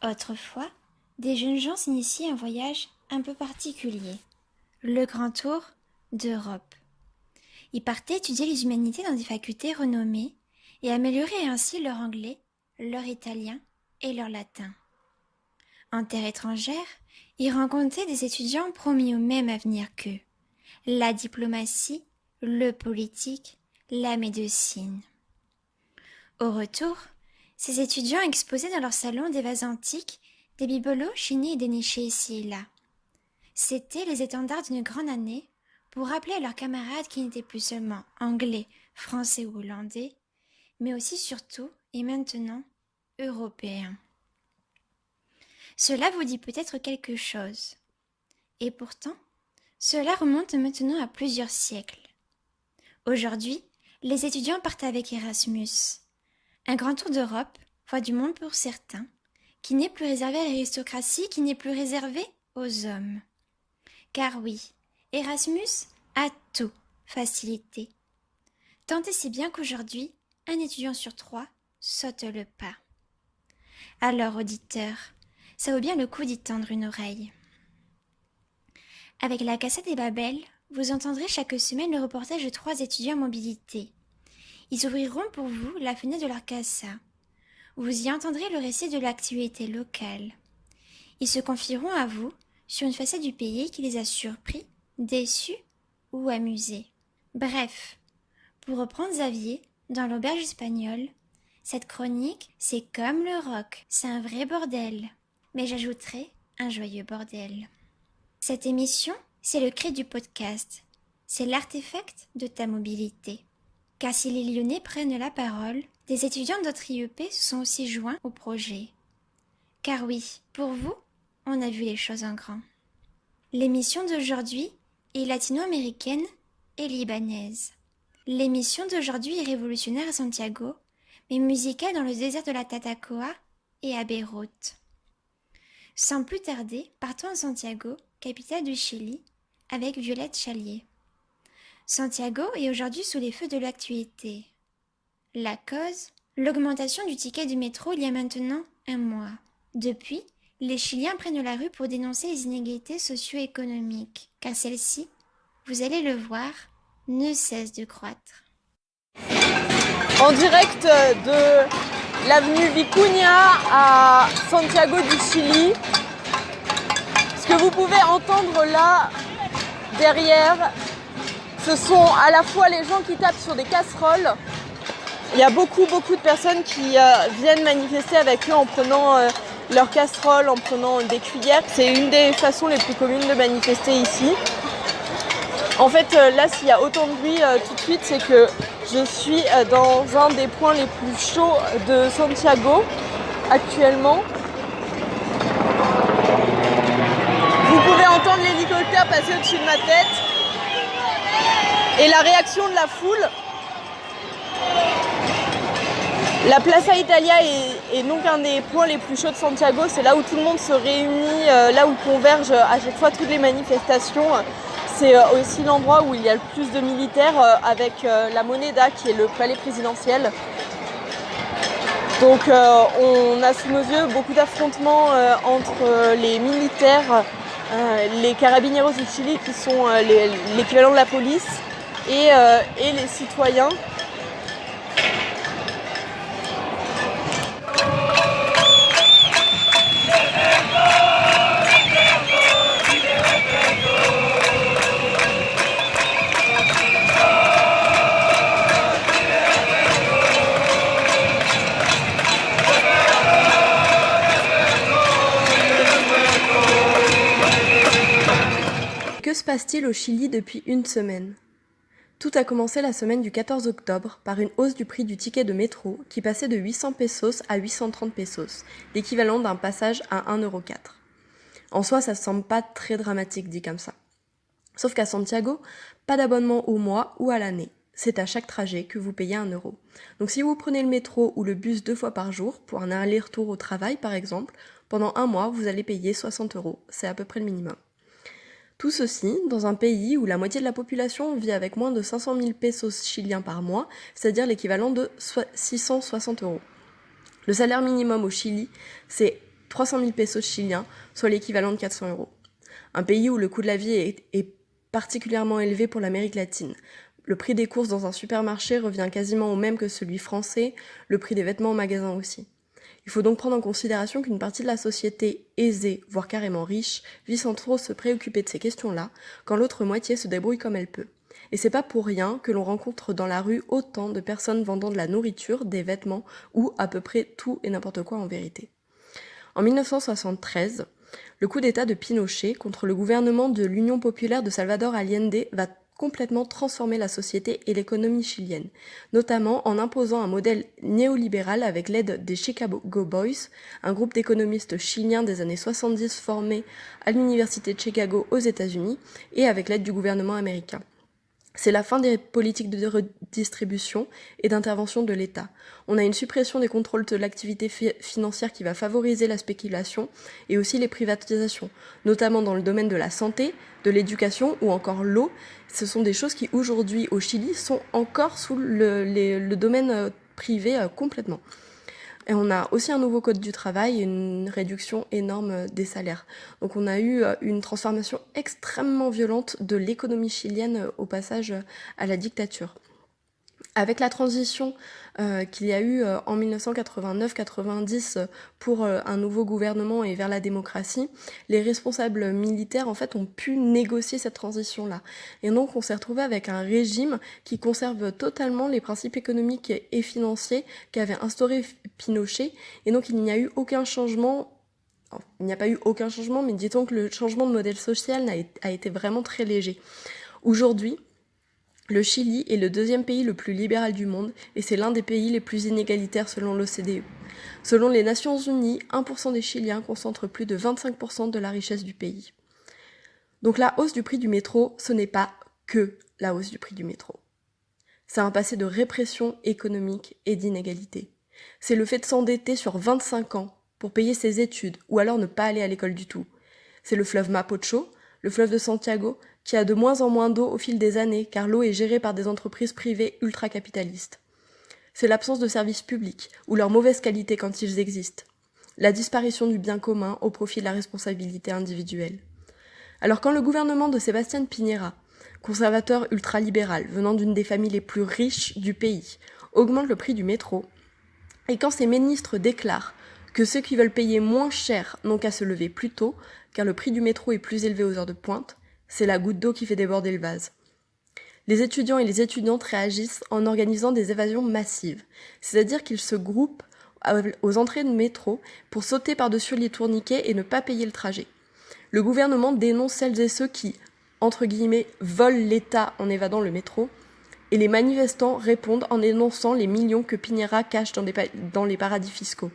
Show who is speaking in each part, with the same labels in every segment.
Speaker 1: Autrefois, des jeunes gens s'initiaient à un voyage un peu particulier, le grand tour d'Europe. Ils partaient étudier les humanités dans des facultés renommées et améliorer ainsi leur anglais, leur italien et leur latin. En terre étrangère, ils rencontraient des étudiants promis au même avenir qu'eux, la diplomatie, le politique, la médecine. Au retour, ces étudiants exposaient dans leur salon des vases antiques, des bibelots chinis et dénichés ici et là. C'étaient les étendards d'une grande année pour rappeler à leurs camarades qu'ils n'étaient plus seulement anglais, français ou hollandais, mais aussi surtout, et maintenant, européens. Cela vous dit peut-être quelque chose. Et pourtant, cela remonte maintenant à plusieurs siècles. Aujourd'hui, les étudiants partent avec Erasmus. Un grand tour d'Europe, voire du monde pour certains, qui n'est plus réservé à l'aristocratie, qui n'est plus réservé aux hommes. Car oui, Erasmus a tout facilité. Tant et si bien qu'aujourd'hui, un étudiant sur 3 saute le pas. Alors, auditeurs, ça vaut bien le coup d'y tendre une oreille. Avec la Casa des Babel, vous entendrez chaque semaine le reportage de 3 étudiants en mobilité. Ils ouvriront pour vous la fenêtre de leur casa. Vous y entendrez le récit de l'actualité locale. Ils se confieront à vous sur une facette du pays qui les a surpris, déçus ou amusés. Bref, pour reprendre Xavier, dans l'auberge espagnole, cette chronique, c'est comme le rock, c'est un vrai bordel. Mais j'ajouterai un joyeux bordel. Cette émission, c'est le cri du podcast. C'est l'artefact de ta mobilité. Car si les Lyonnais prennent la parole, des étudiants d'autres IEP se sont aussi joints au projet. Car oui, pour vous, on a vu les choses en grand. L'émission d'aujourd'hui est latino-américaine et libanaise. L'émission d'aujourd'hui est révolutionnaire à Santiago, mais musicale dans le désert de la Tatacoa et à Beyrouth. Sans plus tarder, partons à Santiago, capitale du Chili, avec Violette Chalier. Santiago est aujourd'hui sous les feux de l'actualité. La cause, l'augmentation du ticket du métro il y a maintenant un mois. Depuis, les Chiliens prennent la rue pour dénoncer les inégalités socio-économiques, car celles-ci, vous allez le voir, ne cessent de croître.
Speaker 2: En direct de l'avenue Vicuña à Santiago du Chili. Ce que vous pouvez entendre là, derrière, ce sont à la fois les gens qui tapent sur des casseroles. Il y a beaucoup de personnes qui viennent manifester avec eux en prenant leurs casseroles, en prenant des cuillères. C'est une des façons les plus communes de manifester ici. En fait, là, s'il y a autant de bruit tout de suite, c'est que je suis dans un des points les plus chauds de Santiago actuellement. Vous pouvez entendre l'hélicoptère passer au-dessus de ma tête. Et la réaction de la foule. La Plaza Italia est donc un des points les plus chauds de Santiago. C'est là où tout le monde se réunit, là où convergent à chaque fois toutes les manifestations. C'est aussi l'endroit où il y a le plus de militaires avec la Moneda qui est le palais présidentiel. Donc on a sous nos yeux beaucoup d'affrontements entre les militaires, les carabineros du Chili qui sont l'équivalent de la police et les citoyens.
Speaker 3: Que se passe-t-il au Chili depuis une semaine ? Tout a commencé la semaine du 14 octobre par une hausse du prix du ticket de métro qui passait de 800 pesos à 830 pesos, l'équivalent d'un passage à 1,04 €. En soi, ça ne semble pas très dramatique dit comme ça. Sauf qu'à Santiago, pas d'abonnement au mois ou à l'année. C'est à chaque trajet que vous payez 1 €. Donc si vous prenez le métro ou le bus 2 fois par jour, pour un aller-retour au travail par exemple, pendant un mois, vous allez payer 60 €. C'est à peu près le minimum. Tout ceci dans un pays où la moitié de la population vit avec moins de 500 000 pesos chiliens par mois, c'est-à-dire l'équivalent de 660 €. Le salaire minimum au Chili, c'est 300 000 pesos chiliens, soit l'équivalent de 400 €. Un pays où le coût de la vie est particulièrement élevé pour l'Amérique latine. Le prix des courses dans un supermarché revient quasiment au même que celui français, le prix des vêtements au magasin aussi. Il faut donc prendre en considération qu'une partie de la société aisée, voire carrément riche, vit sans trop se préoccuper de ces questions-là, quand l'autre moitié se débrouille comme elle peut. Et c'est pas pour rien que l'on rencontre dans la rue autant de personnes vendant de la nourriture, des vêtements ou à peu près tout et n'importe quoi en vérité. En 1973, le coup d'État de Pinochet contre le gouvernement de l'Union populaire de Salvador Allende va complètement transformer la société et l'économie chilienne, notamment en imposant un modèle néolibéral avec l'aide des Chicago Boys, un groupe d'économistes chiliens des années 70 formés à l'université de Chicago aux États-Unis et avec l'aide du gouvernement américain. C'est la fin des politiques de redistribution et d'intervention de l'État. On a une suppression des contrôles de l'activité financière qui va favoriser la spéculation et aussi les privatisations, notamment dans le domaine de la santé, de l'éducation ou encore l'eau. Ce sont des choses qui aujourd'hui au Chili sont encore sous le domaine privé complètement. Et on a aussi un nouveau code du travail et une réduction énorme des salaires. Donc on a eu une transformation extrêmement violente de l'économie chilienne au passage à la dictature. Avec la transition qu'il y a eu en 1989-90 pour un nouveau gouvernement et vers la démocratie, les responsables militaires en fait ont pu négocier cette transition-là. Et donc on s'est retrouvé avec un régime qui conserve totalement les principes économiques et financiers qu'avait instauré Pinochet. Et donc il n'y a eu aucun changement. Il n'y a pas eu aucun changement, mais disons que le changement de modèle social a été vraiment très léger. Aujourd'hui, le Chili est le deuxième pays le plus libéral du monde et c'est l'un des pays les plus inégalitaires selon l'OCDE. Selon les Nations Unies, 1% des Chiliens concentrent plus de 25% de la richesse du pays. Donc la hausse du prix du métro, ce n'est pas que la hausse du prix du métro. C'est un passé de répression économique et d'inégalité. C'est le fait de s'endetter sur 25 ans pour payer ses études ou alors ne pas aller à l'école du tout. C'est le fleuve Mapocho, le fleuve de Santiago, qui a de moins en moins d'eau au fil des années, car l'eau est gérée par des entreprises privées ultra-capitalistes. C'est l'absence de services publics, ou leur mauvaise qualité quand ils existent. La disparition du bien commun au profit de la responsabilité individuelle. Alors quand le gouvernement de Sebastián Piñera, conservateur ultralibéral venant d'une des familles les plus riches du pays, augmente le prix du métro, et quand ces ministres déclarent que ceux qui veulent payer moins cher n'ont qu'à se lever plus tôt, car le prix du métro est plus élevé aux heures de pointe, c'est la goutte d'eau qui fait déborder le vase. Les étudiants et les étudiantes réagissent en organisant des évasions massives, c'est-à-dire qu'ils se groupent aux entrées de métro pour sauter par-dessus les tourniquets et ne pas payer le trajet. Le gouvernement dénonce celles et ceux qui, entre guillemets, volent l'État en évadant le métro, et les manifestants répondent en dénonçant les millions que Piñera cache dans les paradis fiscaux.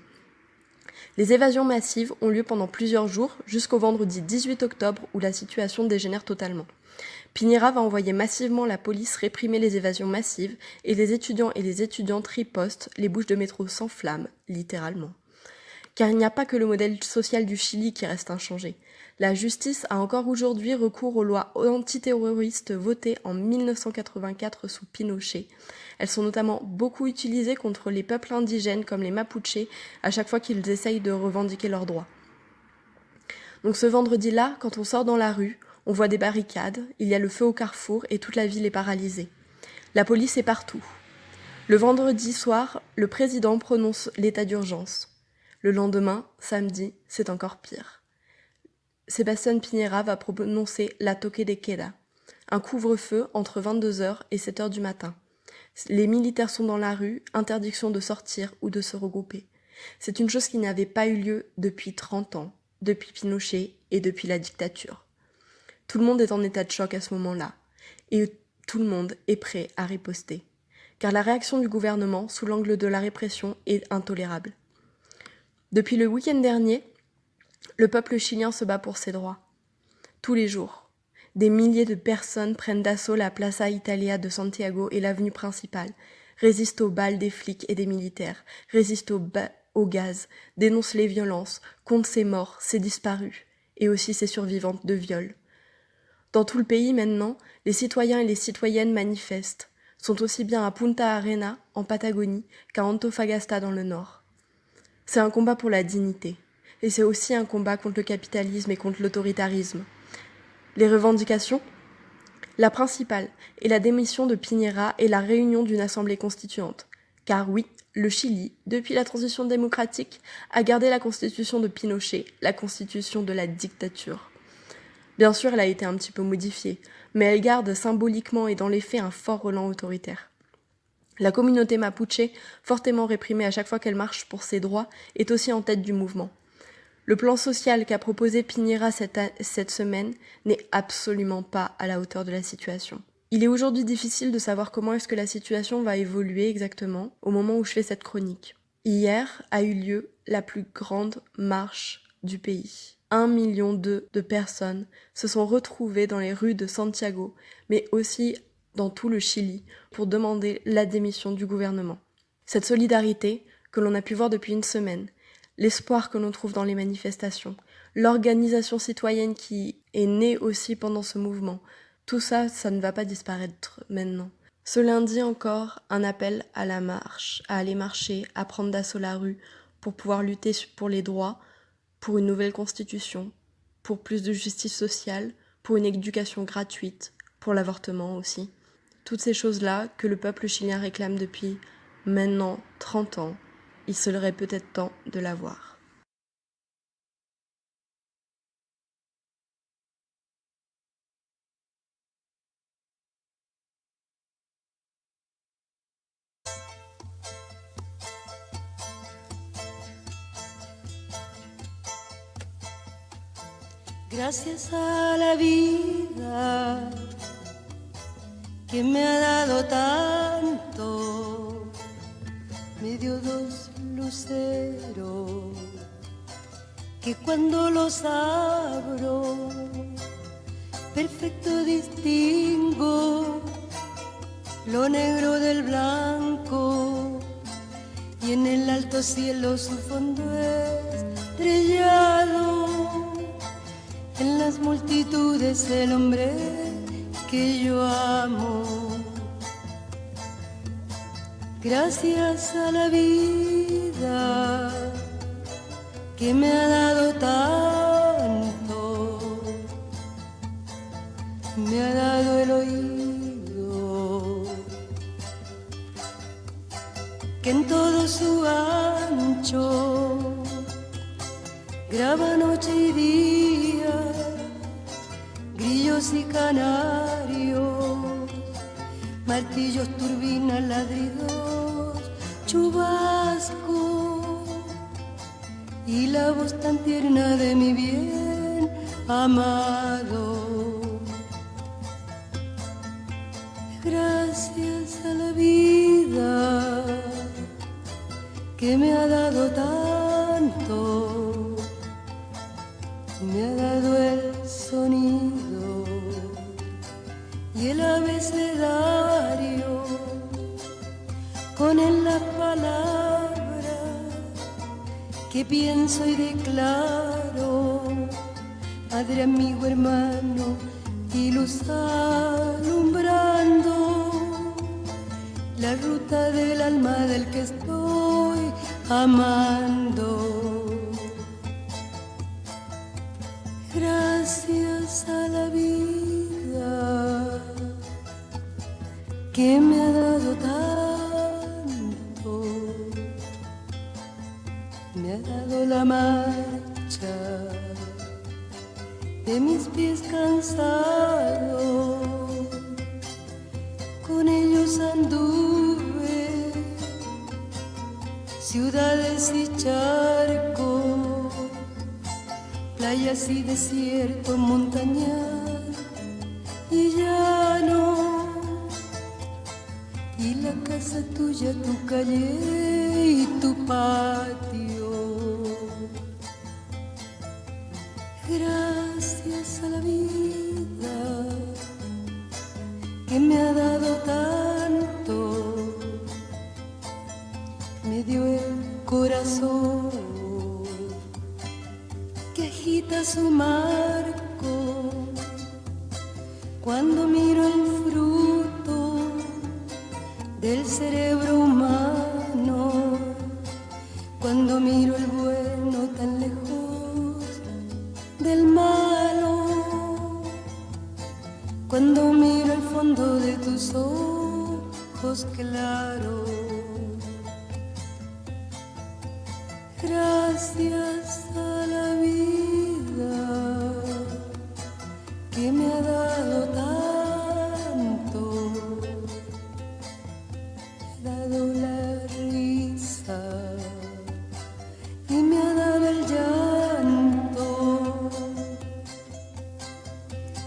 Speaker 3: Les évasions massives ont lieu pendant plusieurs jours, jusqu'au vendredi 18 octobre où la situation dégénère totalement. Piñera va envoyer massivement la police réprimer les évasions massives et les étudiants et les étudiantes ripostent, les bouches de métro s'enflamment, littéralement. Car il n'y a pas que le modèle social du Chili qui reste inchangé. La justice a encore aujourd'hui recours aux lois antiterroristes votées en 1984 sous Pinochet. Elles sont notamment beaucoup utilisées contre les peuples indigènes comme les Mapuches à chaque fois qu'ils essayent de revendiquer leurs droits. Donc ce vendredi-là, quand on sort dans la rue, on voit des barricades, il y a le feu au carrefour et toute la ville est paralysée. La police est partout. Le vendredi soir, le président prononce l'état d'urgence. Le lendemain, samedi, c'est encore pire. Sebastián Piñera va prononcer la toque de queda, un couvre-feu entre 22h et 7h du matin. Les militaires sont dans la rue, interdiction de sortir ou de se regrouper. C'est une chose qui n'avait pas eu lieu depuis 30 ans, depuis Pinochet et depuis la dictature. Tout le monde est en état de choc à ce moment-là, et tout le monde est prêt à riposter, car la réaction du gouvernement sous l'angle de la répression est intolérable. Depuis le week-end dernier, le peuple chilien se bat pour ses droits. Tous les jours, des milliers de personnes prennent d'assaut la Plaza Italia de Santiago et l'avenue principale, résistent aux balles des flics et des militaires, résistent au gaz, dénoncent les violences, comptent ses morts, ses disparus, et aussi ses survivantes de viol. Dans tout le pays maintenant, les citoyens et les citoyennes manifestent, sont aussi bien à Punta Arenas, en Patagonie, qu'à Antofagasta dans le nord. C'est un combat pour la dignité. et c'est aussi un combat contre le capitalisme et contre l'autoritarisme. Les revendications ? La principale est la démission de Piñera et la réunion d'une assemblée constituante. Car oui, le Chili, depuis la transition démocratique, a gardé la constitution de Pinochet, la constitution de la dictature. Bien sûr, elle a été un petit peu modifiée, mais elle garde symboliquement et dans les faits un fort relent autoritaire. La communauté mapuche, fortement réprimée à chaque fois qu'elle marche pour ses droits, est aussi en tête du mouvement. Le plan social qu'a proposé Piñera cette semaine n'est absolument pas à la hauteur de la situation. Il est aujourd'hui difficile de savoir comment est-ce que la situation va évoluer exactement au moment où je fais cette chronique. Hier a eu lieu la plus grande marche du pays. 1,2 million de personnes se sont retrouvées dans les rues de Santiago, mais aussi dans tout le Chili, pour demander la démission du gouvernement. Cette solidarité, que l'on a pu voir depuis une semaine, l'espoir que l'on trouve dans les manifestations, l'organisation citoyenne qui est née aussi pendant ce mouvement, tout ça, ça ne va pas disparaître maintenant. Ce lundi encore, un appel à la marche, à aller marcher, à prendre d'assaut la rue, pour pouvoir lutter pour les droits, pour une nouvelle constitution, pour plus de justice sociale, pour une éducation gratuite, pour l'avortement aussi. Toutes ces choses-là que le peuple chilien réclame depuis maintenant 30 ans, il serait peut-être temps de l'avoir.
Speaker 4: Gracias a la vida que me ha dado tanto, me dio dos luceros que cuando los abro perfecto distingo lo negro del blanco y en el alto cielo su fondo estrellado. En las multitudes el hombre que yo amo. Gracias a la vida que me ha dado tanto, me ha dado el oído que en todo su ancho graba noche y día, grillos y canarios, martillos, turbinas, ladridos, chubasco y la voz tan tierna de mi bien amado. Gracias a la vida que me ha dado tanto, me ha dado el sonido y el abecedario, con él las palabras que pienso y declaro, padre, amigo, hermano y luz alumbrando la ruta del alma del que estoy amando. Gracias a la vida que me ha dado tanto, me ha dado la marcha de mis pies cansados, con ellos anduve ciudades y charcos, playas y desiertos, montañas y llano, y la casa tuya, tu calle y tu patio. Gracias a la vida que me ha dado tanto, me dio el corazón que agita su marco cuando miro el fruto del cerebro humano, cuando miro el bueno tan lejos del malo. Cuando miro el fondo de tus ojos claros, gracias a la vida que me ha dado tanto, me ha dado la risa y me ha dado el llanto.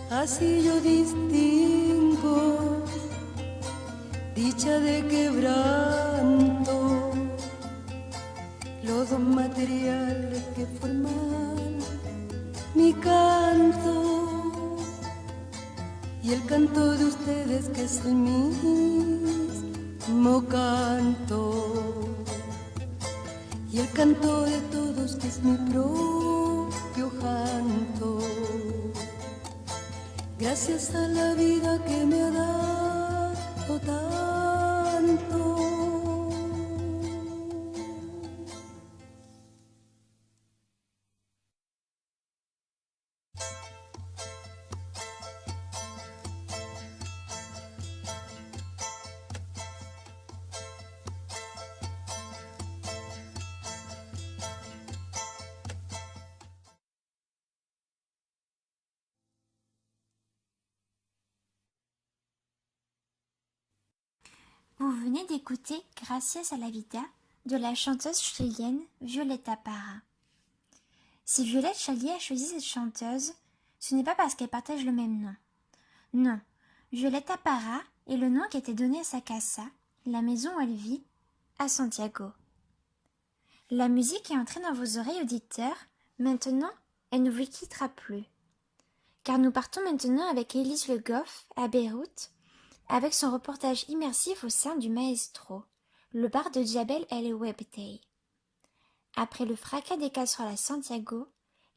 Speaker 4: Así yo distingo dicha de quebranto, los dos materiales que forman mi canto y el canto de ustedes que es el mismo canto y el canto de todos que es mi propio canto. Gracias a la vida que me ha dado tanto.
Speaker 1: Vous venez d'écouter Gracias a la vida de la chanteuse chilienne Violeta Parra. Si Violette Chalier a choisi cette chanteuse, ce n'est pas parce qu'elle partage le même nom. Non, Violeta Parra est le nom qui a été donné à sa casa, la maison où elle vit, à Santiago. La musique est entrée dans vos oreilles auditeurs, maintenant elle ne vous quittera plus. Car nous partons maintenant avec Élise Le Goff à Beyrouth, avec son reportage immersif au sein du Maestro, le bar de Djabel El Ouebtey. Après le fracas des casseroles à Santiago,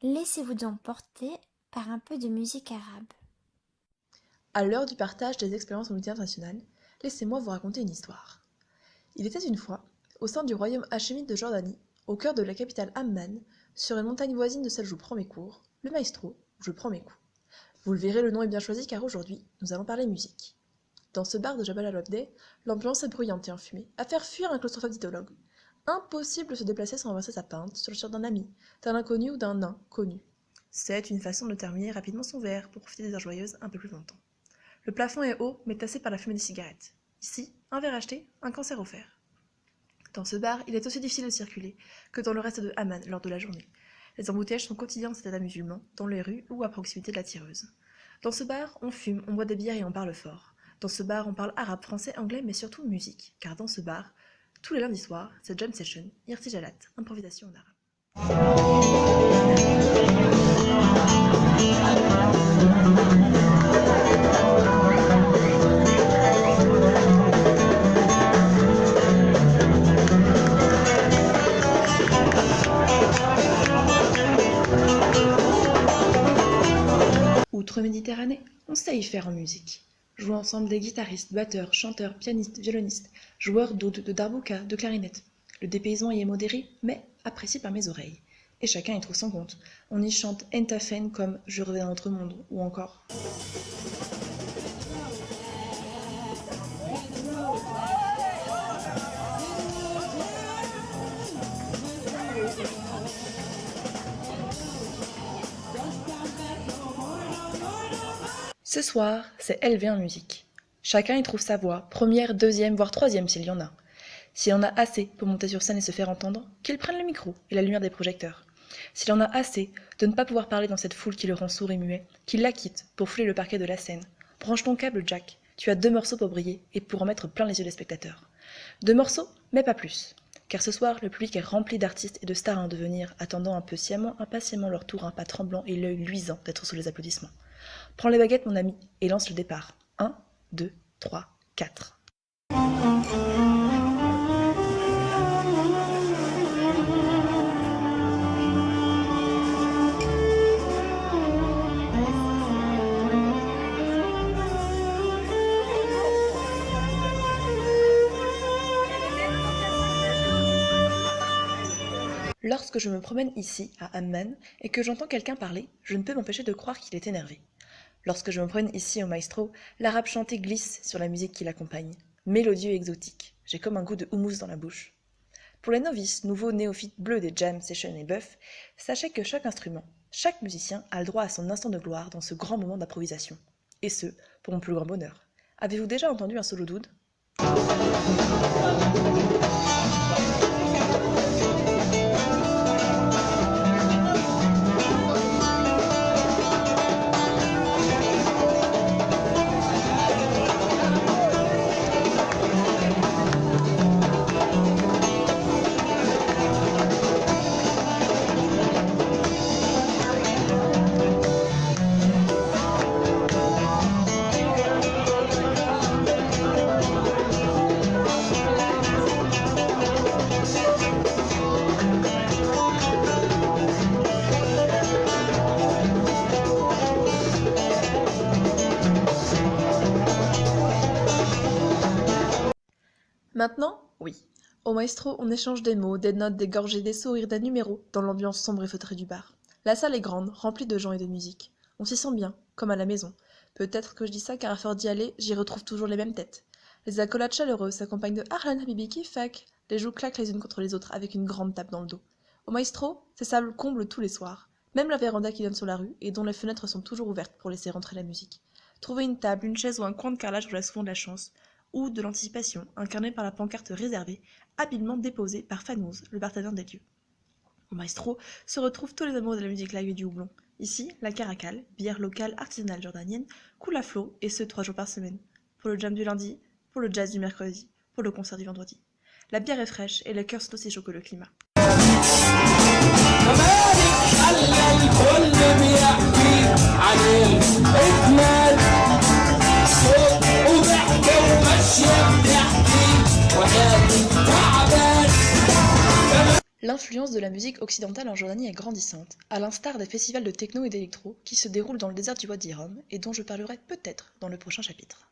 Speaker 1: laissez-vous donc porter par un peu de musique arabe.
Speaker 5: À l'heure du partage des expériences multinationales, laissez-moi vous raconter une histoire. Il était une fois, au sein du royaume hachémite de Jordanie, au cœur de la capitale Amman, sur une montagne voisine de celle où je prends mes cours, le Maestro, où je prends mes coups. Vous le verrez, le nom est bien choisi car aujourd'hui, nous allons parler musique. Dans ce bar de Jabal al-Ouebtey, l'ambiance est bruyante et enfumée, à faire fuir un claustrophobe d'idéologue. Impossible de se déplacer sans renverser sa pinte sur le shirt d'un ami, d'un inconnu ou d'un nain connu. C'est une façon de terminer rapidement son verre pour profiter des heures joyeuses un peu plus longtemps. Le plafond est haut, mais tassé par la fumée des cigarettes. Ici, un verre acheté, un cancer offert. Dans ce bar, il est aussi difficile de circuler que dans le reste de Amman lors de la journée. Les embouteillages sont quotidiens dans cet état musulman, dans les rues ou à proximité de la tireuse. Dans ce bar, on fume, on boit des bières et on parle fort. Dans ce bar, on parle arabe, français, anglais, mais surtout musique, car dans ce bar, tous les lundis soirs, c'est jam session, irtijalat, improvisation en arabe. Outre-Méditerranée, on sait y faire en musique. Jouent ensemble des guitaristes, batteurs, chanteurs, pianistes, violonistes, joueurs d'oud, de darbouka, de clarinette. Le dépaysement y est modéré, mais apprécié par mes oreilles. Et chacun y trouve son compte. On y chante Entafen comme Je rêvais d'un autre monde, ou encore Ce soir, c'est élevé en musique. Chacun y trouve sa voix, première, deuxième, voire troisième s'il y en a. S'il en a assez pour monter sur scène et se faire entendre, qu'il prenne le micro et la lumière des projecteurs. S'il en a assez de ne pas pouvoir parler dans cette foule qui le rend sourd et muet, qu'il la quitte pour fouler le parquet de la scène. Branche ton câble, Jack, tu as 2 morceaux pour briller et pour en mettre plein les yeux des spectateurs. 2 morceaux, mais pas plus. Car ce soir, le public est rempli d'artistes et de stars en devenir, attendant un peu sciemment, impatiemment leur tour, un pas tremblant et l'œil luisant d'être sous les applaudissements. Prends les baguettes, mon ami, et lance le départ. 1, 2, 3, 4. Lorsque je me promène ici, à Amman, et que j'entends quelqu'un parler, je ne peux m'empêcher de croire qu'il est énervé. Lorsque je me promène ici au Maestro, l'arabe chanté glisse sur la musique qui l'accompagne. Mélodieux et exotique, j'ai comme un goût de houmous dans la bouche. Pour les novices, nouveaux néophytes bleus des jam, sessions et buffs, sachez que chaque instrument, chaque musicien a le droit à son instant de gloire dans ce grand moment d'improvisation. Et ce, pour mon plus grand bonheur. Avez-vous déjà entendu un solo d'oud ? Maintenant, oui. Au Maestro, on échange des mots, des notes, des gorgées, des sourires, des numéros, dans l'ambiance sombre et feutrée du bar. La salle est grande, remplie de gens et de musique. On s'y sent bien, comme à la maison. Peut-être que je dis ça car à force d'y aller, j'y retrouve toujours les mêmes têtes. Les accolades chaleureuses s'accompagnent de Ahlan Habibi Kifak. Les joues claquent les unes contre les autres avec une grande tape dans le dos. Au Maestro, ces salles comblent tous les soirs. Même la véranda qui donne sur la rue et dont les fenêtres sont toujours ouvertes pour laisser rentrer la musique. Trouver une table, une chaise ou un coin de carrelage vous a souvent de la chance. Ou de l'anticipation, incarnée par la pancarte réservée, habilement déposée par Fanouz, le bartender des lieux. Au Maestro se retrouvent tous les amoureux de la musique live et du houblon. Ici, la Caracal, bière locale artisanale jordanienne, coule à flot, et ce 3 jours par semaine. Pour le jam du lundi, pour le jazz du mercredi, pour le concert du vendredi. La bière est fraîche et les cœurs sont aussi chauds que le climat. L'influence de la musique occidentale en Jordanie est grandissante, à l'instar des festivals de techno et d'électro qui se déroulent dans le désert du Wadi Rum et dont je parlerai peut-être dans le prochain chapitre.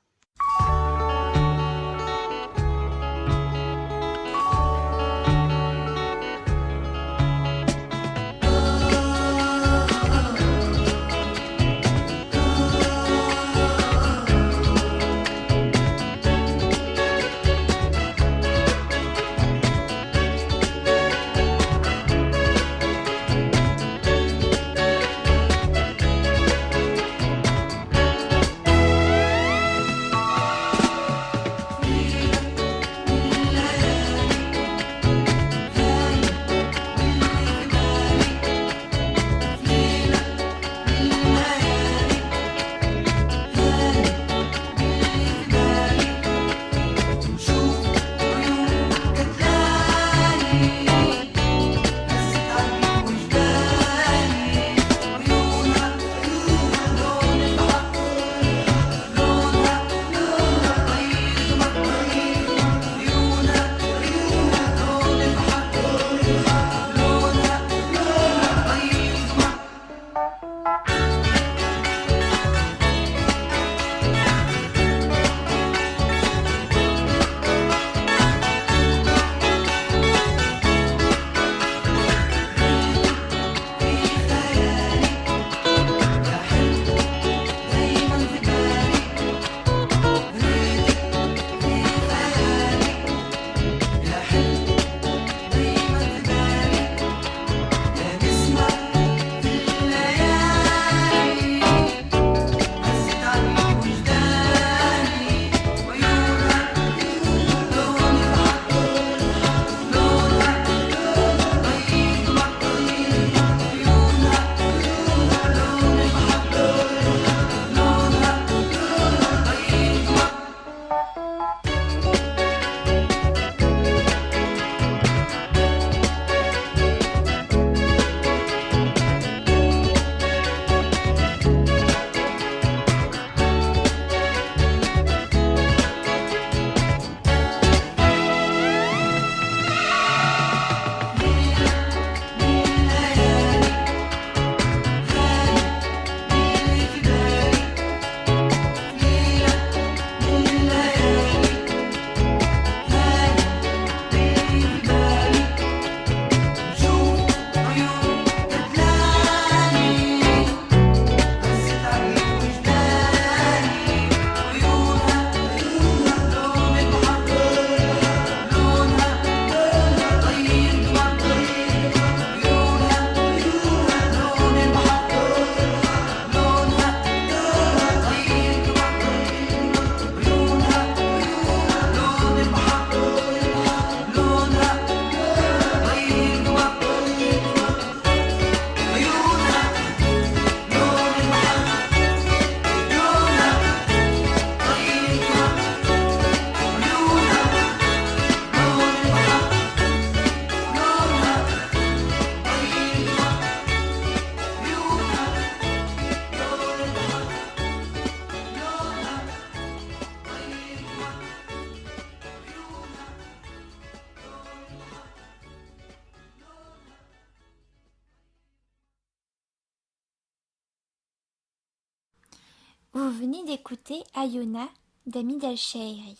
Speaker 1: Vous venez d'écouter Ayona d'Hamid El-Shaeri,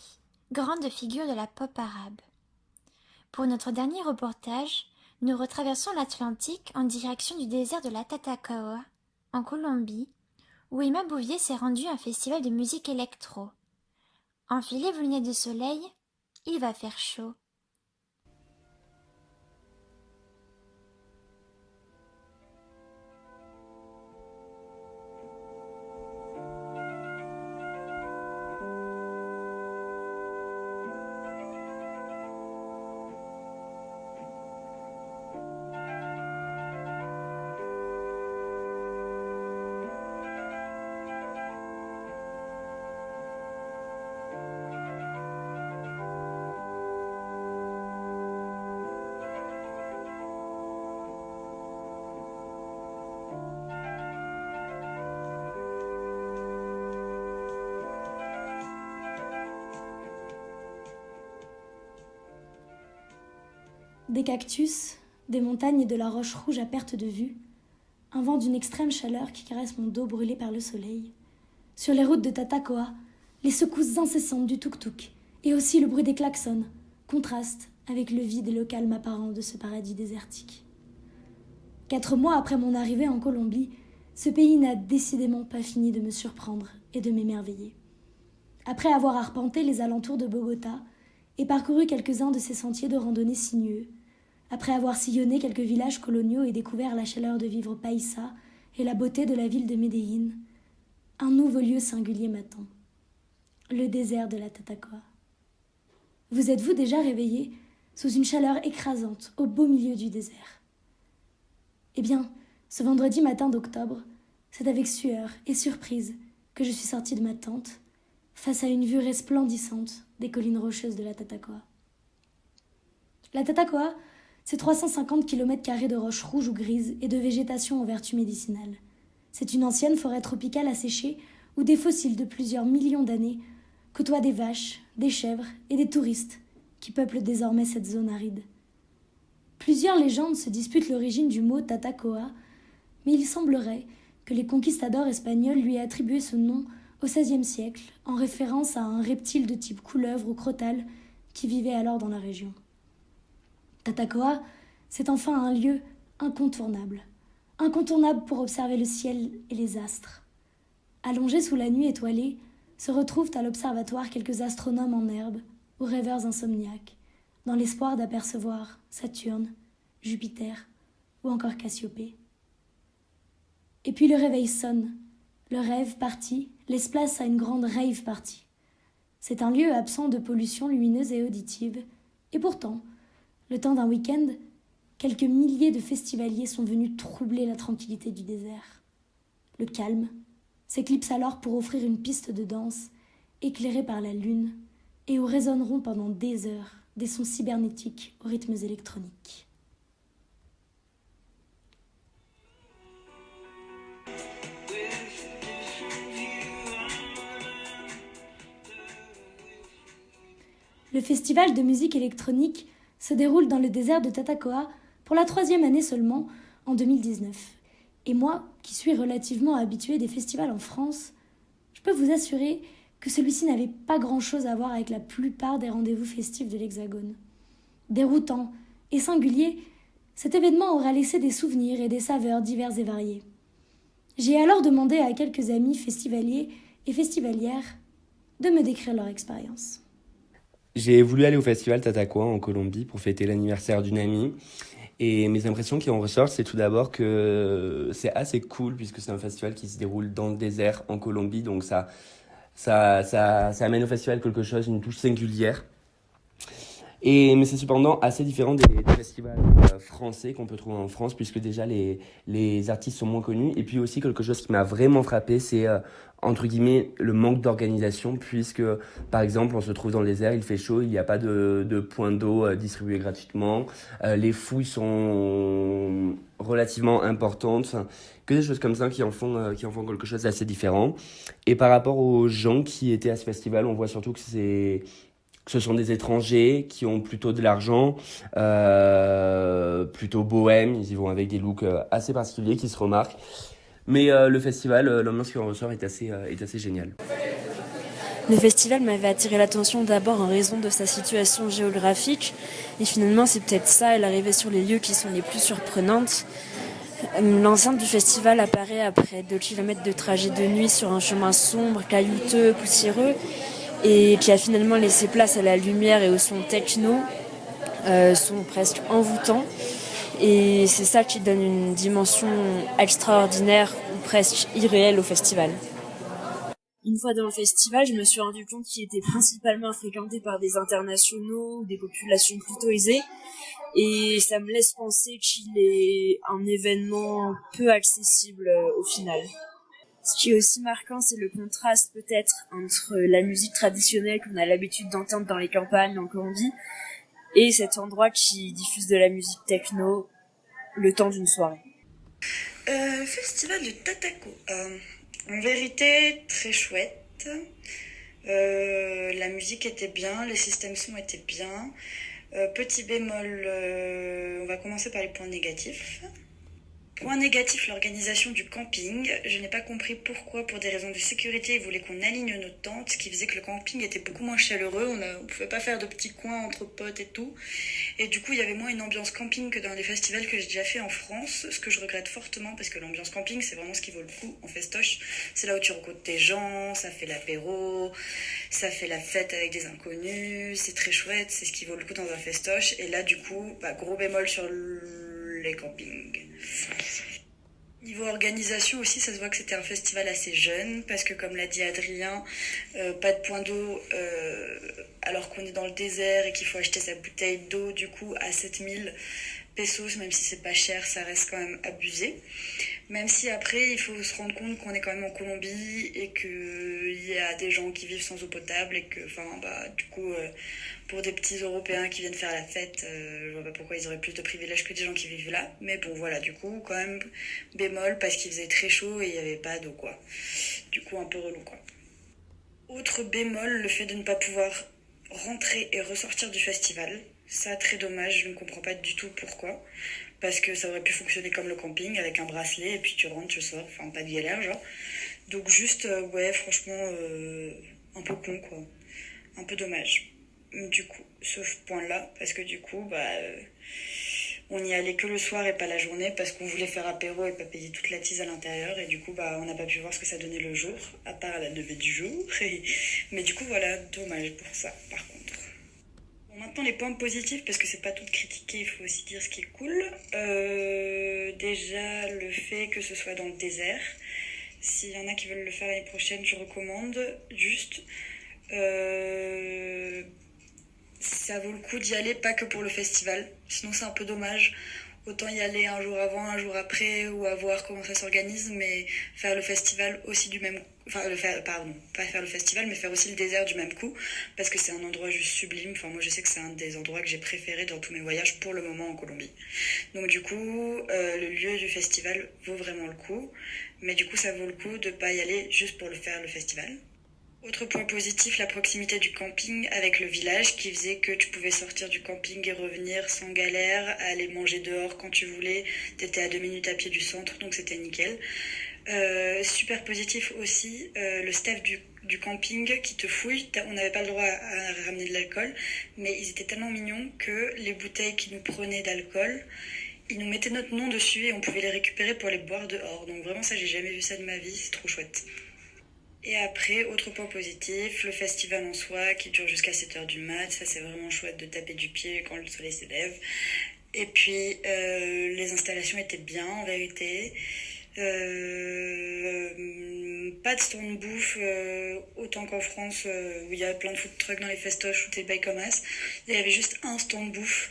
Speaker 1: grande figure de la pop arabe. Pour notre dernier reportage, nous retraversons l'Atlantique en direction du désert de la Tatacoa, en Colombie, où Emma Bouvier s'est rendue à un festival de musique électro. Enfilez vos lunettes de soleil, il va faire chaud.
Speaker 6: Des cactus, des montagnes et de la roche rouge à perte de vue, un vent d'une extrême chaleur qui caresse mon dos brûlé par le soleil. Sur les routes de Tatacoa, les secousses incessantes du tuk-tuk et aussi le bruit des klaxons contrastent avec le vide et le calme apparent de ce paradis désertique. 4 mois après mon arrivée en Colombie, ce pays n'a décidément pas fini de me surprendre et de m'émerveiller. Après avoir arpenté les alentours de Bogota et parcouru quelques-uns de ses sentiers de randonnée sinueux, après avoir sillonné quelques villages coloniaux et découvert la chaleur de vivre païssa et la beauté de la ville de Medellín, un nouveau lieu singulier m'attend, le désert de la Tatacoa. Vous êtes-vous déjà réveillé sous une chaleur écrasante au beau milieu du désert? Eh bien, ce vendredi matin d'octobre, c'est avec sueur et surprise que je suis sortie de ma tente face à une vue resplendissante des collines rocheuses de la Tatacoa. La Tatacoa, c'est 350 km² de roches rouges ou grises et de végétation aux vertus médicinales. C'est une ancienne forêt tropicale asséchée où des fossiles de plusieurs millions d'années côtoient des vaches, des chèvres et des touristes qui peuplent désormais cette zone aride. Plusieurs légendes se disputent l'origine du mot Tatacoa, mais il semblerait que les conquistadors espagnols lui aient attribué ce nom au XVIe siècle, en référence à un reptile de type couleuvre ou crotale qui vivait alors dans la région. Tatacoa, c'est enfin un lieu incontournable pour observer le ciel et les astres. Allongés sous la nuit étoilée, se retrouvent à l'observatoire quelques astronomes en herbe ou rêveurs insomniaques, dans l'espoir d'apercevoir Saturne, Jupiter ou encore Cassiopée. Et puis le réveil sonne. Le rêve parti laisse place à une grande rave party. C'est un lieu absent de pollution lumineuse et auditive, et pourtant, le temps d'un week-end, quelques milliers de festivaliers sont venus troubler la tranquillité du désert. Le calme s'éclipse alors pour offrir une piste de danse éclairée par la lune et où résonneront pendant des heures des sons cybernétiques aux rythmes électroniques. Le festival de musique électronique se déroule dans le désert de Tatacoa pour la 3e année seulement, en 2019. Et moi, qui suis relativement habituée des festivals en France, je peux vous assurer que celui-ci n'avait pas grand-chose à voir avec la plupart des rendez-vous festifs de l'Hexagone. Déroutant et singulier, cet événement aura laissé des souvenirs et des saveurs divers et variées. J'ai alors demandé à quelques amis festivaliers et festivalières de me décrire leur expérience.
Speaker 7: J'ai voulu aller au festival Tatacoa en Colombie pour fêter l'anniversaire d'une amie. Et mes impressions qui en ressortent, c'est tout d'abord que c'est assez cool puisque c'est un festival qui se déroule dans le désert en Colombie. Donc ça amène au festival quelque chose, une touche singulière. Mais c'est cependant assez différent des festivals français qu'on peut trouver en France, puisque déjà les artistes sont moins connus. Et puis aussi quelque chose qui m'a vraiment frappé, c'est entre guillemets le manque d'organisation, puisque par exemple on se trouve dans le désert, il fait chaud, il n'y a pas de point d'eau distribué gratuitement, les fouilles sont relativement importantes, que des choses comme ça qui en font quelque chose d'assez différent. Et par rapport aux gens qui étaient à ce festival, on voit surtout que ce sont des étrangers qui ont plutôt de l'argent, plutôt bohèmes, ils y vont avec des looks assez particuliers qui se remarquent. Mais le festival, l'ambiance qui en ressort est assez géniale.
Speaker 8: Le festival m'avait attiré l'attention d'abord en raison de sa situation géographique. Et finalement, c'est peut-être ça, et l'arrivée sur les lieux qui sont les plus surprenantes. L'enceinte du festival apparaît après 2 kilomètres de trajet de nuit sur un chemin sombre, caillouteux, poussiéreux, et qui a finalement laissé place à la lumière et au son techno, son presque envoûtant. Et c'est ça qui donne une dimension extraordinaire ou presque irréelle au festival. Une fois dans le festival, je me suis rendu compte qu'il était principalement fréquenté par des internationaux ou des populations plutôt aisées. Et ça me laisse penser qu'il est un événement peu accessible au final. Ce qui est aussi marquant, c'est le contraste peut-être entre la musique traditionnelle qu'on a l'habitude d'entendre dans les campagnes en Colombie et cet endroit qui diffuse de la musique techno le temps d'une soirée.
Speaker 9: Festival de Tataco. En vérité, très chouette. La musique était bien, les systèmes son étaient bien. Petit bémol, on va commencer par les points négatifs. Point négatif, l'organisation du camping. Je n'ai pas compris pourquoi, pour des raisons de sécurité, ils voulaient qu'on aligne nos tentes, ce qui faisait que le camping était beaucoup moins chaleureux. On pouvait pas faire de petits coins entre potes et tout. Et du coup, il y avait moins une ambiance camping que dans les festivals que j'ai déjà fait en France, ce que je regrette fortement parce que l'ambiance camping, c'est vraiment ce qui vaut le coup en festoche. C'est là où tu rencontres des gens, ça fait l'apéro, ça fait la fête avec des inconnus, c'est très chouette, c'est ce qui vaut le coup dans un festoche. Et là, du coup, gros bémol sur les campings. Niveau organisation aussi, ça se voit que c'était un festival assez jeune parce que comme l'a dit Adrien, pas de point d'eau alors qu'on est dans le désert et qu'il faut acheter sa bouteille d'eau du coup à 7000 pesos, même si c'est pas cher, ça reste quand même abusé. Même si après il faut se rendre compte qu'on est quand même en Colombie et qu'il y a des gens qui vivent sans eau potable et que du coup pour des petits Européens qui viennent faire la fête, je vois pas pourquoi ils auraient plus de privilèges que des gens qui vivent là. Mais bon voilà, du coup quand même bémol parce qu'il faisait très chaud et il y avait pas d'eau quoi. Du coup un peu relou quoi. Autre bémol, le fait de ne pas pouvoir rentrer et ressortir du festival. Ça, très dommage, je ne comprends pas du tout pourquoi. Parce que ça aurait pu fonctionner comme le camping, avec un bracelet, et puis tu rentres, tu sors, enfin pas de galère, genre. Donc juste, franchement, un peu con, quoi. Un peu dommage. Du coup, ce point-là, parce que du coup, on n'y allait que le soir et pas la journée, parce qu'on voulait faire apéro et pas payer toute la tise à l'intérieur, et du coup, on n'a pas pu voir ce que ça donnait le jour, à part la levée du jour. Mais du coup, voilà, dommage pour ça, par contre. Maintenant les points positifs, parce que c'est pas tout critiquer, il faut aussi dire ce qui est cool. Déjà le fait que ce soit dans le désert. S'il y en a qui veulent le faire l'année prochaine, je recommande. Juste, ça vaut le coup d'y aller, pas que pour le festival. Sinon c'est un peu dommage. Autant y aller un jour avant, un jour après, ou à voir comment ça s'organise, mais faire le festival aussi du même... pas faire le festival, mais faire aussi le désert du même coup, parce que c'est un endroit juste sublime. Enfin, moi, je sais que c'est un des endroits que j'ai préféré dans tous mes voyages pour le moment en Colombie. Donc, du coup, le lieu du festival vaut vraiment le coup, mais du coup, ça vaut le coup de pas y aller juste pour faire le festival. Autre point positif, la proximité du camping avec le village qui faisait que tu pouvais sortir du camping et revenir sans galère, aller manger dehors quand tu voulais. T'étais à 2 minutes à pied du centre, donc c'était nickel. Super positif aussi, le staff du camping qui te fouille. On n'avait pas le droit à ramener de l'alcool, mais ils étaient tellement mignons que les bouteilles qu'ils nous prenaient d'alcool, ils nous mettaient notre nom dessus et on pouvait les récupérer pour les boire dehors. Donc vraiment ça, j'ai jamais vu ça de ma vie, c'est trop chouette. Et après, autre point positif, le festival en soi qui dure jusqu'à 7h du mat. Ça, c'est vraiment chouette de taper du pied quand le soleil se lève. Et puis, les installations étaient bien, en vérité. Pas de stand bouffe, autant qu'en France, où il y a plein de food trucks dans les festoches où t'es bail comme as. Il y avait juste un stand bouffe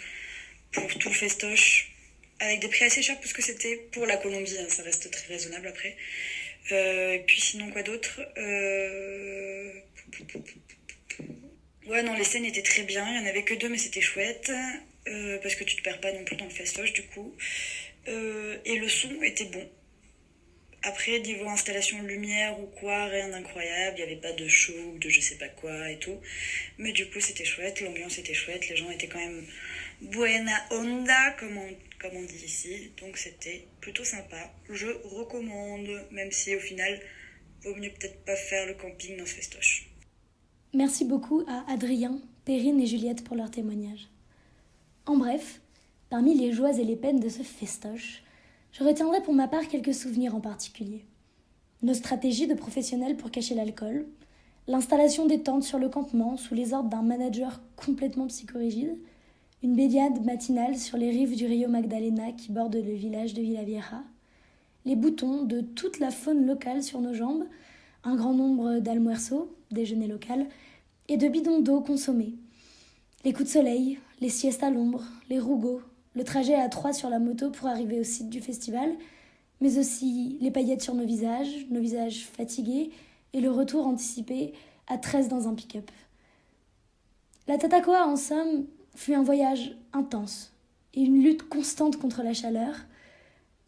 Speaker 9: pour tout le festoche, avec des prix assez chers, parce que c'était pour la Colombie, hein, ça reste très raisonnable après. Et puis sinon quoi d'autre, ouais non, les scènes étaient très bien, il y en avait que 2 mais c'était chouette, parce que tu te perds pas non plus dans le festoche du coup, et le son était bon. Après niveau installation de lumière ou quoi, rien d'incroyable, il n'y avait pas de show ou de je sais pas quoi et tout, mais du coup c'était chouette, l'ambiance était chouette, les gens étaient quand même buena onda, comme on dit ici. Donc c'était plutôt sympa. Je recommande, même si au final, vaut mieux peut-être pas faire le camping dans ce festoche.
Speaker 6: Merci beaucoup à Adrien, Perrine et Juliette pour leur témoignage. En bref, parmi les joies et les peines de ce festoche, je retiendrai pour ma part quelques souvenirs en particulier. Nos stratégies de professionnels pour cacher l'alcool, l'installation des tentes sur le campement sous les ordres d'un manager complètement psychorigide, une baignade matinale sur les rives du Rio Magdalena qui borde le village de Villavieja, les boutons de toute la faune locale sur nos jambes, un grand nombre d'almuerzos, déjeuner local, et de bidons d'eau consommés, les coups de soleil, les siestes à l'ombre, les rougots, le trajet à 3 sur la moto pour arriver au site du festival, mais aussi les paillettes sur nos visages fatigués, et le retour anticipé à 13 dans un pick-up. La Tatacoa, en somme, fut un voyage intense et une lutte constante contre la chaleur.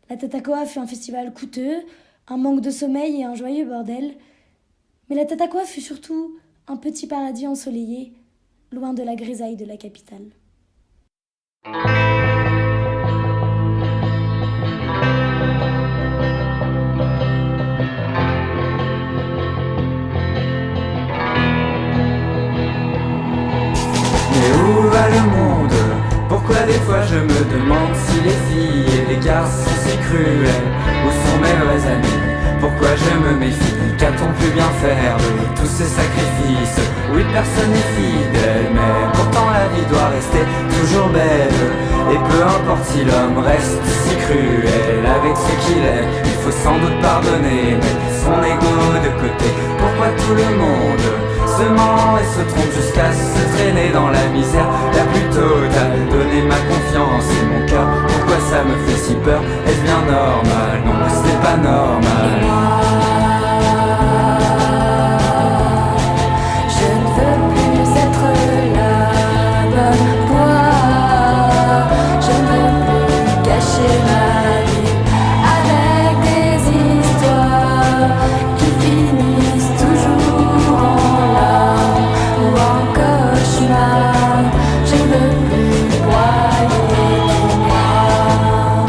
Speaker 6: La Tatacoa fut un festival coûteux, un manque de sommeil et un joyeux bordel. Mais la Tatacoa fut surtout un petit paradis ensoleillé, loin de la grisaille de la capitale.
Speaker 10: Mais où va le monde? Pourquoi des fois je me demande si les filles et les garçons sont si cruels? Où sont mes vrais amis? Pourquoi je me méfie? Qu'a-t-on pu bien faire de tous ces sacrifices? Oui, personne n'est fidèle, mais pourtant la vie doit rester toujours belle. Et peu importe si l'homme reste si cruel avec ce qu'il est, il faut sans doute pardonner, mettre son ego de côté. Pourquoi tout le monde se ment et se trompe jusqu'à se traîner dans la misère la plus totale? Donner ma confiance et mon cœur, pourquoi ça me fait si peur? Est-ce bien normal? Non, ce n'est pas normal.
Speaker 4: Je ne veux plus être la bonne voix. Je ne veux plus gâcher ma vie avec des histoires qui finissent toujours en larmes ou en cauchemar. Je ne veux plus broyer du noir.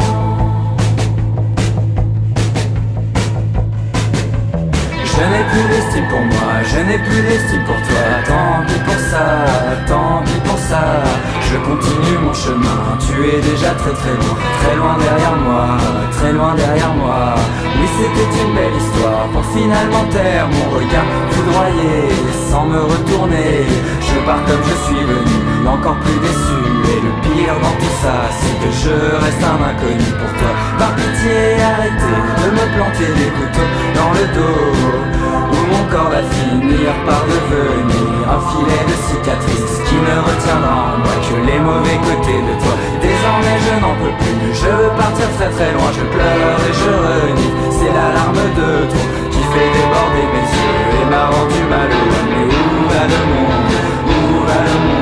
Speaker 10: Je n'ai plus d'estime pour moi, je n'ai plus d'estime pour toi. Tant pis pour ça, tant pis pour ça. Je continue mon chemin, tu es déjà très loin derrière moi, très loin derrière moi. Oui, c'était une belle histoire pour finalement taire mon regard foudroyé sans me retourner. Je pars comme je suis venu, encore plus déçu. Et le pire dans tout ça, c'est que je reste un inconnu pour toi. Par pitié, arrêtez de me planter des couteaux dans le dos, où mon corps va finir par devenir un filet de cicatrices qui ne retiendra en moi que les mauvais côtés de toi. Désormais je n'en peux plus, je veux partir très loin. Je pleure et je renie, c'est la larme de trop qui fait déborder mes yeux et m'a rendu malheureux. Mais où va le monde? Où va le monde?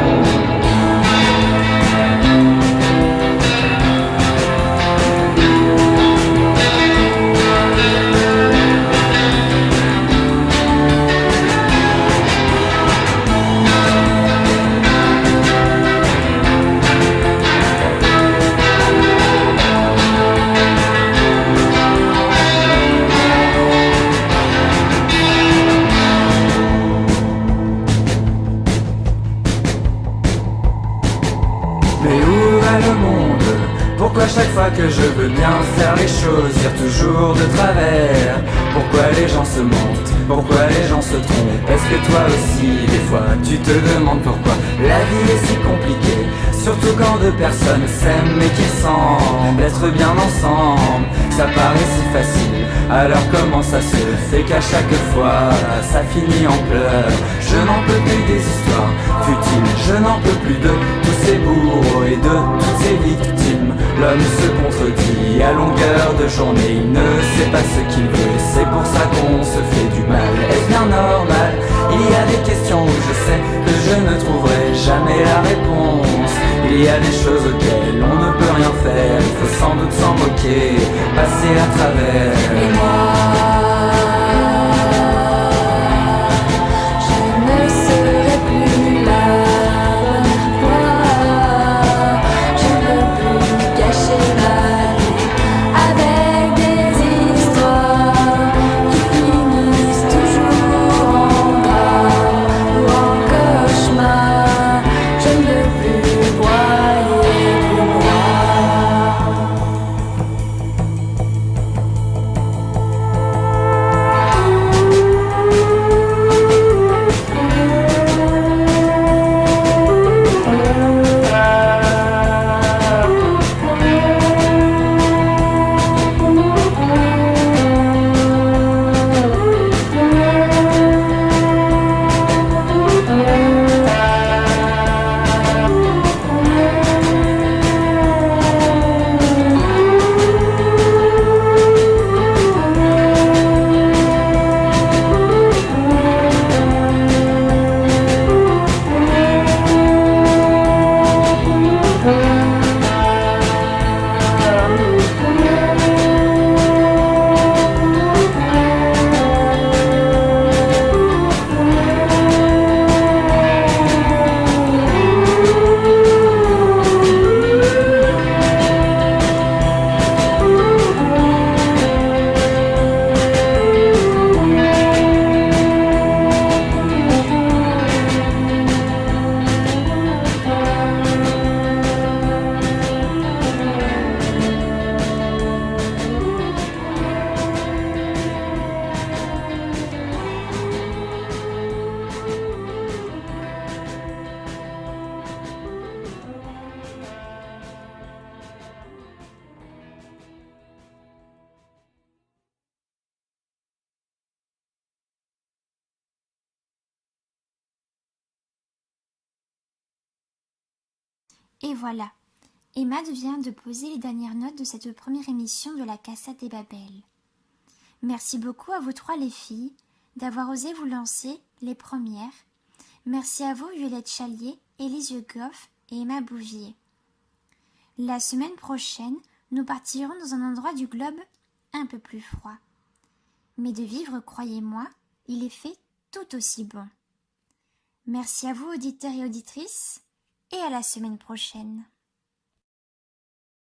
Speaker 10: Pourquoi chaque fois que je veux bien faire les choses, dire toujours de travers? Pourquoi les gens se mentent? Pourquoi les gens se trompent? Est-ce que toi aussi, des fois, tu te demandes pourquoi la vie est si compliquée? Surtout quand deux personnes s'aiment mais qui semblent être bien ensemble. Ça paraît si facile, alors comment ça se fait qu'à chaque fois ça finit en pleurs? Je n'en peux plus des histoires futiles, je n'en peux plus de tous ces bourreaux et de toutes ces victimes. L'homme se contredit à longueur de journée, il ne sait pas ce qu'il veut et c'est pour ça qu'on se fait du mal. Est-ce bien normal? Il y a des questions où je sais que je ne trouverai jamais la réponse. Il y a des choses auxquelles on ne peut rien faire, il faut sans doute s'en moquer, passer à travers.
Speaker 4: Et moi, je ne serai plus la bonne voix.
Speaker 1: Et voilà, Emma vient de poser les dernières notes de cette première émission de la Casa des Babel. Merci beaucoup à vous trois les filles d'avoir osé vous lancer les premières. Merci à vous Violette Chalier, Élise Goff et Emma Bouvier. La semaine prochaine, nous partirons dans un endroit du globe un peu plus froid. Mais de vivre, croyez-moi, il est fait tout aussi bon. Merci à vous auditeurs et auditrices et à la semaine prochaine.